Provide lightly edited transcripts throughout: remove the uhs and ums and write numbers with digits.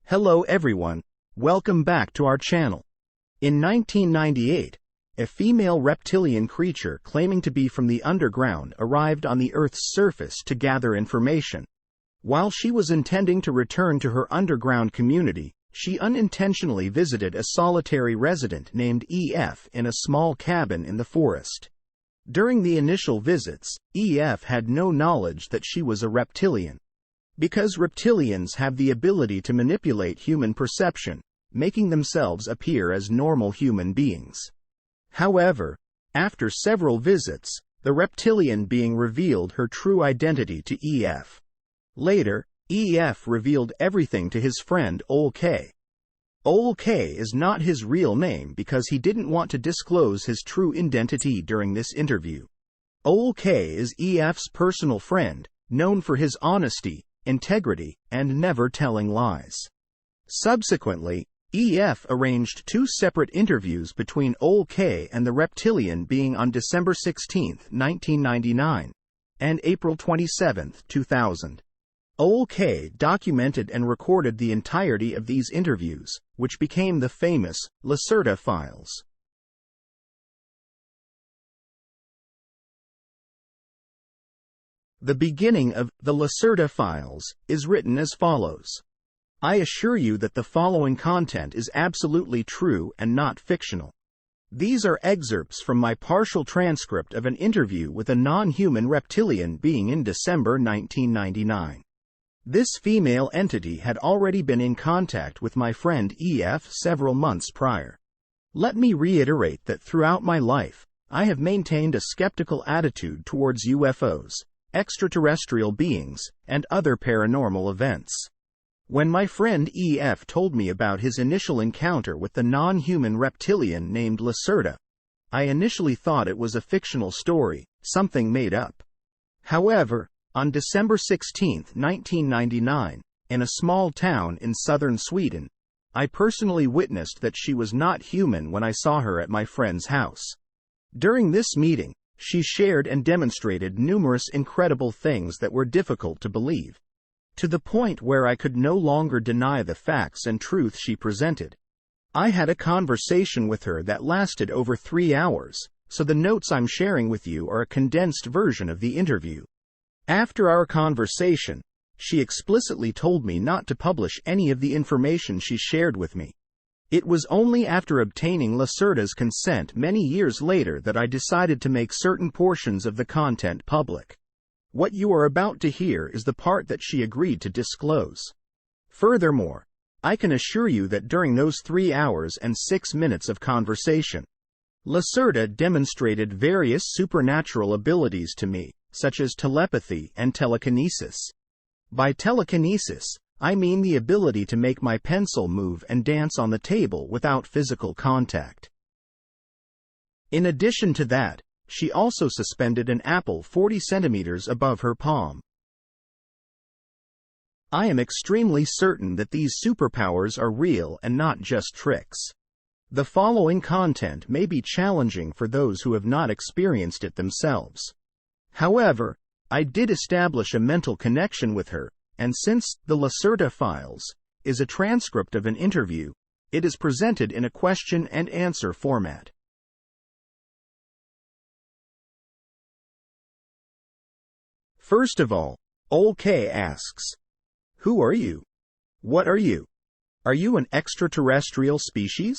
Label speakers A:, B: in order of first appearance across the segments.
A: Hello everyone, welcome back to our channel. In 1998, a female reptilian creature claiming to be from the underground arrived on the Earth's surface to gather information. While she was intending to return to her underground community, she unintentionally visited a solitary resident named EF in a small cabin in the forest. During the initial visits, EF had no knowledge that she was a reptilian. Because reptilians have the ability to manipulate human perception, making themselves appear as normal human beings. However, after several visits, the reptilian being revealed her true identity to EF. Later, EF revealed everything to his friend K. K is not his real name because he didn't want to disclose his true identity during this interview. K is EF's personal friend, known for his honesty, integrity, and never telling lies. Subsequently, EF arranged two separate interviews between K and the reptilian being on December 16, 1999, and April 27, 2000. K documented and recorded the entirety of these interviews, which became the famous Lacerta files. The beginning of the Lacerta files is written as follows. I assure you that the following content is absolutely true and not fictional. These are excerpts from my partial transcript of an interview with a non-human reptilian being in December 1999. This female entity had already been in contact with my friend EF several months prior. Let me reiterate that throughout my life, I have maintained a skeptical attitude towards UFOs, extraterrestrial beings, and other paranormal events. When my friend EF told me about his initial encounter with the non-human reptilian named Lacerta, I initially thought it was a fictional story, something made up. However, on December 16, 1999, in a small town in southern Sweden, I personally witnessed that she was not human when I saw her at my friend's house. During this meeting, she shared and demonstrated numerous incredible things that were difficult to believe, to the point where I could no longer deny the facts and truth she presented. I had a conversation with her that lasted over 3 hours, so the notes I'm sharing with you are a condensed version of the interview. After our conversation, she explicitly told me not to publish any of the information she shared with me. It was only after obtaining Lacerta's consent many years later that I decided to make certain portions of the content public. What you are about to hear is the part that she agreed to disclose. Furthermore, I can assure you that during those 3 hours and 6 minutes of conversation, Lacerta demonstrated various supernatural abilities to me, such as telepathy and telekinesis. By telekinesis, I mean the ability to make my pencil move and dance on the table without physical contact. In addition to that, she also suspended an apple 40 centimeters above her palm. I am extremely certain that these superpowers are real and not just tricks. The following content may be challenging for those who have not experienced it themselves. However, I did establish a mental connection with her, and since the Lacerta files is a transcript of an interview, it is presented in a question and answer format. First of all, K asks, "Who are you? What are you? Are you an extraterrestrial species?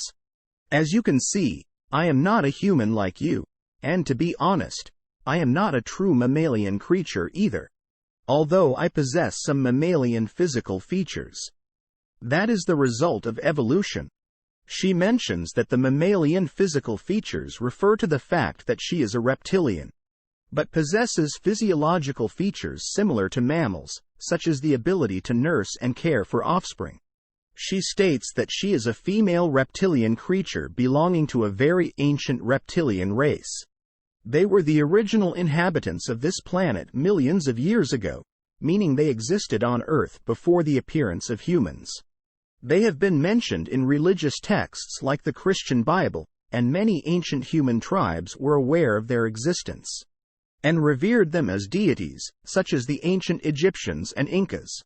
A: As you can see, I am not a human like you, and to be honest, I am not a true mammalian creature either, although I possess some mammalian physical features. That is the result of evolution." She mentions that the mammalian physical features refer to the fact that she is a reptilian, but possesses physiological features similar to mammals, such as the ability to nurse and care for offspring. She states that she is a female reptilian creature belonging to a very ancient reptilian race. They were the original inhabitants of this planet millions of years ago, meaning they existed on Earth before the appearance of humans. They have been mentioned in religious texts like the Christian Bible, and many ancient human tribes were aware of their existence and revered them as deities, such as the ancient Egyptians and Incas.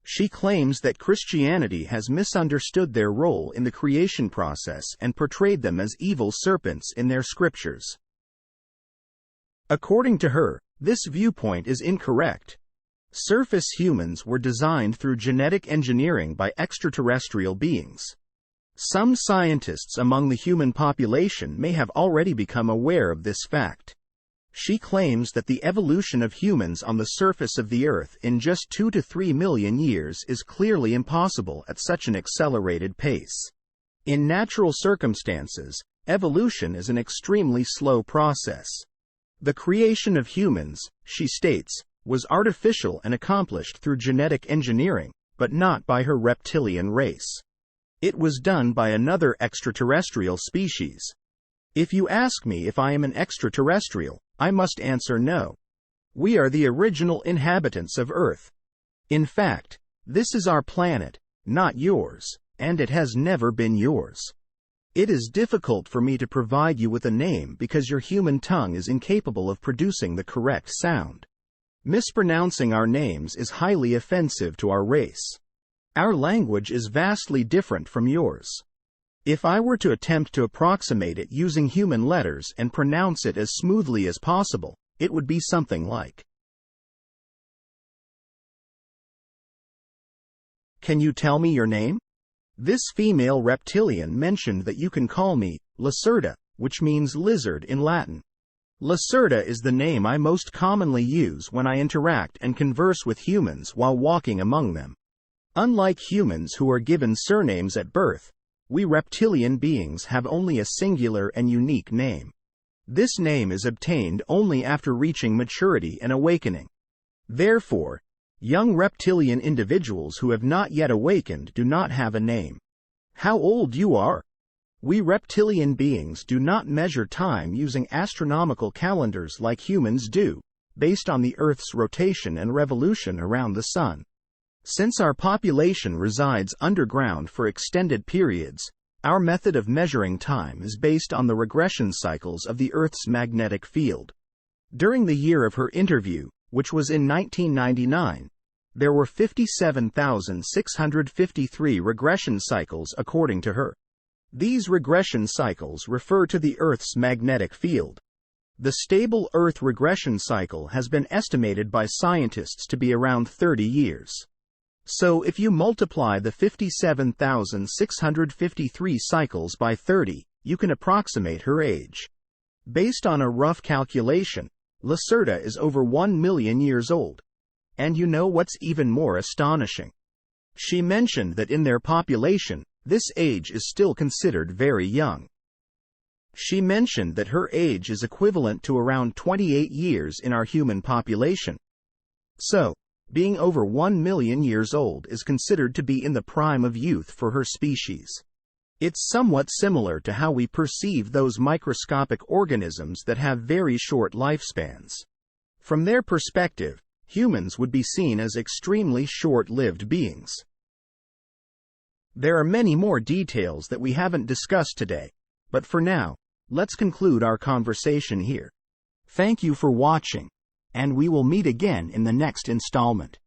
A: She claims that Christianity has misunderstood their role in the creation process and portrayed them as evil serpents in their scriptures. According to her, this viewpoint is incorrect. Surface humans were designed through genetic engineering by extraterrestrial beings. Some scientists among the human population may have already become aware of this fact. She claims that the evolution of humans on the surface of the Earth in just 2 to 3 million years is clearly impossible at such an accelerated pace. In natural circumstances, evolution is an extremely slow process. The creation of humans, she states, was artificial and accomplished through genetic engineering, but not by her reptilian race. It was done by another extraterrestrial species. If you ask me if I am an extraterrestrial, I must answer no. We are the original inhabitants of Earth. In fact, this is our planet, not yours, and it has never been yours. It is difficult for me to provide you with a name because your human tongue is incapable of producing the correct sound. Mispronouncing our names is highly offensive to our race. Our language is vastly different from yours. If I were to attempt to approximate it using human letters and pronounce it as smoothly as possible, it would be something like, "Can you tell me your name?" This female reptilian mentioned that you can call me Lacerta, which means lizard in Latin. Lacerta is the name I most commonly use when I interact and converse with humans while walking among them. Unlike humans who are given surnames at birth, we reptilian beings have only a singular and unique name. This name is obtained only after reaching maturity and awakening. Therefore, young reptilian individuals who have not yet awakened do not have a name. How old you are? We reptilian beings do not measure time using astronomical calendars like humans do, based on the Earth's rotation and revolution around the Sun. Since our population resides underground for extended periods, our method of measuring time is based on the regression cycles of the Earth's magnetic field. During the year of her interview, which was in 1999, there were 57,653 regression cycles according to her. These regression cycles refer to the Earth's magnetic field. The stable Earth regression cycle has been estimated by scientists to be around 30 years. So if you multiply the 57,653 cycles by 30, you can approximate her age. Based on a rough calculation, Lacerta is over 1 million years old. And you know what's even more astonishing? She mentioned that in their population, this age is still considered very young. She mentioned that her age is equivalent to around 28 years in our human population. So, being over 1 million years old is considered to be in the prime of youth for her species. It's somewhat similar to how we perceive those microscopic organisms that have very short lifespans. From their perspective, humans would be seen as extremely short-lived beings. There are many more details that we haven't discussed today, but for now, let's conclude our conversation here. Thank you for watching, and we will meet again in the next installment.